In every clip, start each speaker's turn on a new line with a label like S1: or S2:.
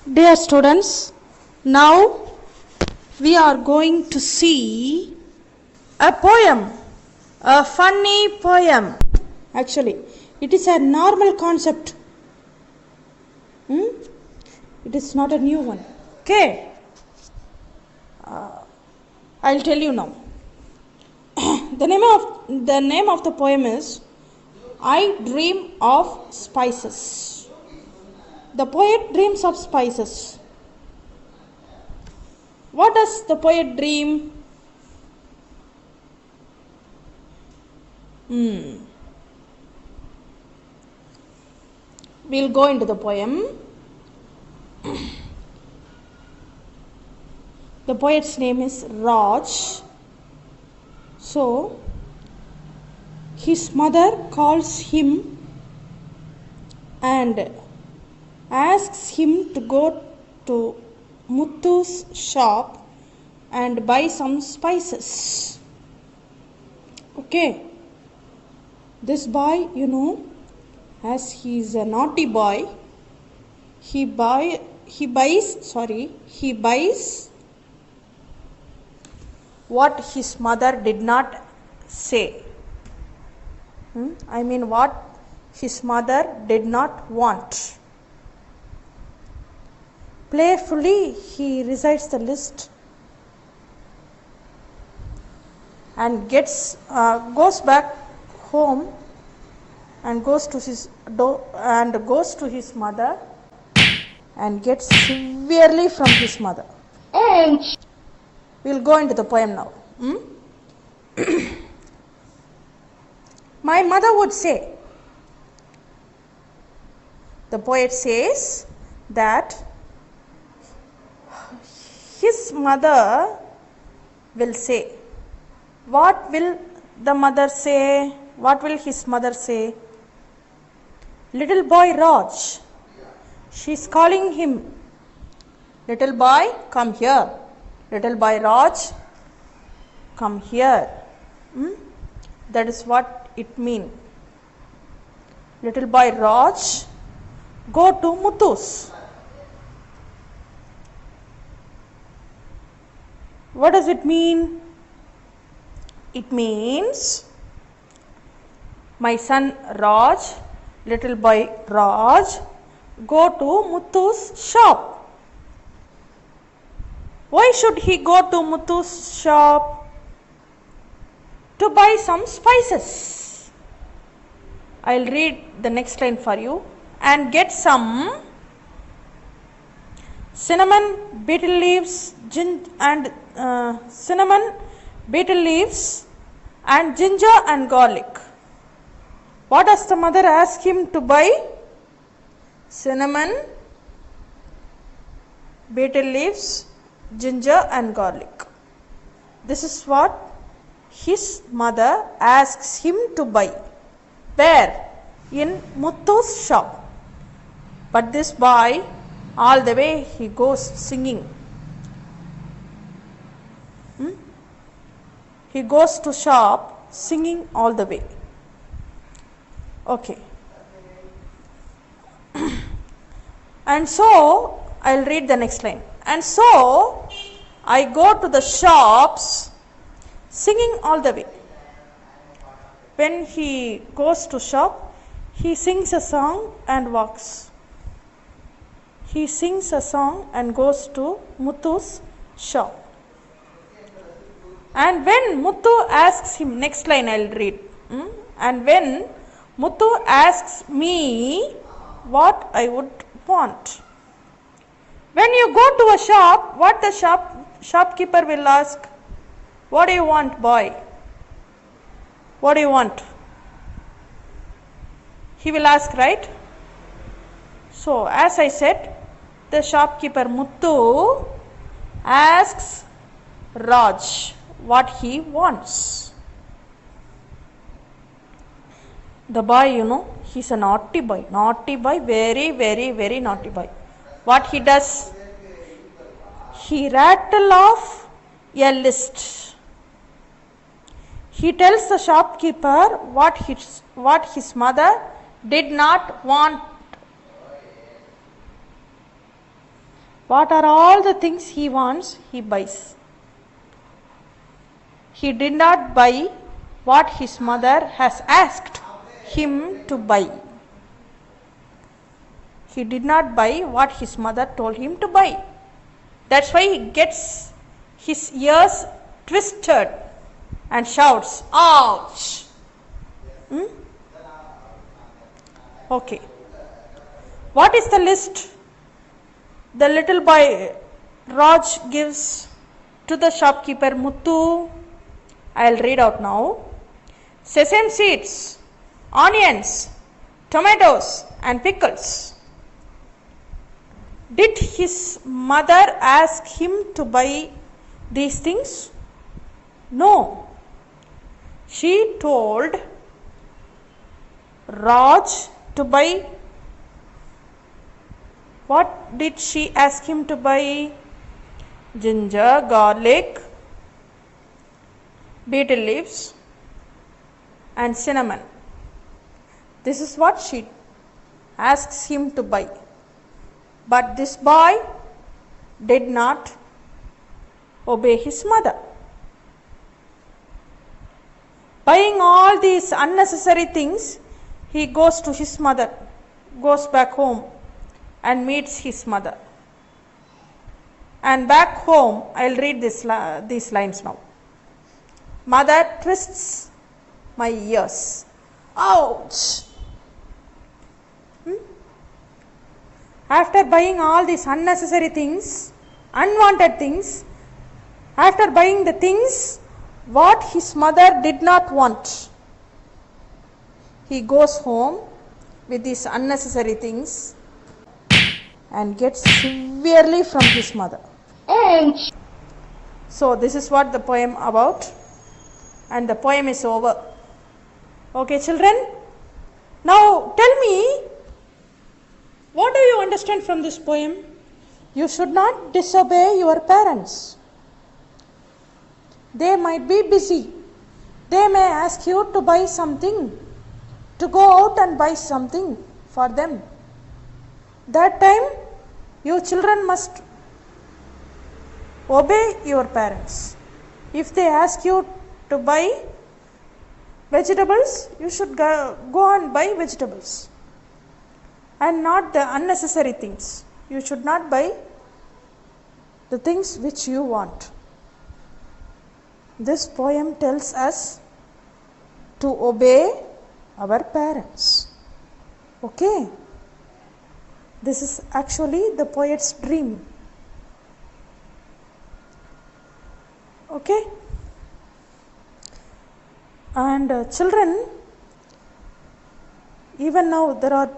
S1: Dear students, now we are going to see a poem, a funny poem. Actually, it is a normal concept. It is not a new one. Okay, I'll tell you now. The name of the poem is I Dream of Spices. The poet dreams of spices. What does the poet dream? We'll go into the poem. The poet's name is Raj. So, his mother calls him and asks him to go to Muthu's shop and buy some spices. Okay. This boy, as he is a naughty boy, he buys what his mother did not say. What his mother did not want. Playfully, he recites the list and goes back home and goes to his mother and gets severely from his mother. We'll go into the poem now. My mother would say, the poet says that his mother will say. What will the mother say? What will his mother say? Little boy Raj. She's calling him. Little boy, come here. Little boy Raj, come here. That is what it means. Little boy Raj, go to Muthu's. What does it mean? It means my son Raj, little boy Raj, go to Muthu's shop. Why should he go to Muthu's shop? To buy some spices. I'll read the next line for you. And get some cinnamon, betel leaves, and ginger and garlic. What does the mother ask him to buy? Cinnamon, betel leaves, ginger and garlic. This is what his mother asks him to buy. Where? In Muthu's shop. But this boy, all the way he goes singing. He goes to shop singing all the way. Okay. And so, I'll read the next line. And so, I go to the shops singing all the way. When he goes to shop, he sings a song and walks. He sings a song and goes to Muthu's shop. And when Muthu asks him, next line I'll read. And when Muthu asks me what I would want. When you go to a shop, what the shopkeeper will ask? What do you want, boy? What do you want? He will ask, right? So, as I said, the shopkeeper Muthu asks Raj what he wants. The boy, he's a naughty boy. Naughty boy, very, very, very naughty boy. What he does? He rattle off a list. He tells the shopkeeper what his mother did not want. What are all the things he wants, he buys. He did not buy what his mother has asked him to buy. He did not buy what his mother told him to buy. That's why he gets his ears twisted and shouts, ouch! Okay. What is the list the little boy Raj gives to the shopkeeper Muthu? I'll read out now. Sesame seeds, onions, tomatoes and pickles. Did his mother ask him to buy these things? No. She told Raj to buy. What did she ask him to buy? Ginger, garlic, betel leaves and cinnamon. This is what she asks him to buy. But this boy did not obey his mother. Buying all these unnecessary things, he goes to his mother, goes back home and meets his mother. And back home, I'll read these lines now. Mother twists my ears. Ouch! After buying all these unnecessary things, unwanted things, after buying the things what his mother did not want, he goes home with these unnecessary things and gets severely from his mother. So this is what the poem about, and the poem is over. Okay, children? Now tell me, what do you understand from this poem? You should not disobey your parents. They might be busy. They may ask you to buy something, to go out and buy something for them. That time, you children must obey your parents. If they ask you to buy vegetables, you should go and buy vegetables, and not the unnecessary things. You should not buy the things which you want. This poem tells us to obey our parents. Okay? This is actually the poet's dream. Okay? And children, even now there are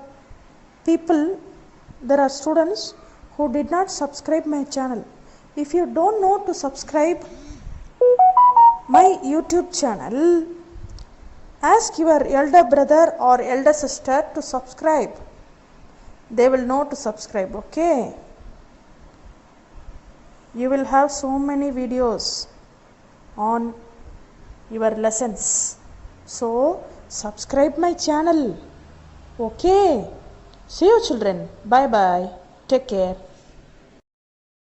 S1: students who did not subscribe my channel. If you don't know to subscribe my YouTube channel, ask your elder brother or elder sister to subscribe. They will know to subscribe, okay? You will have so many videos on your lessons. So, subscribe my channel. Okay? See you children. Bye bye. Take care.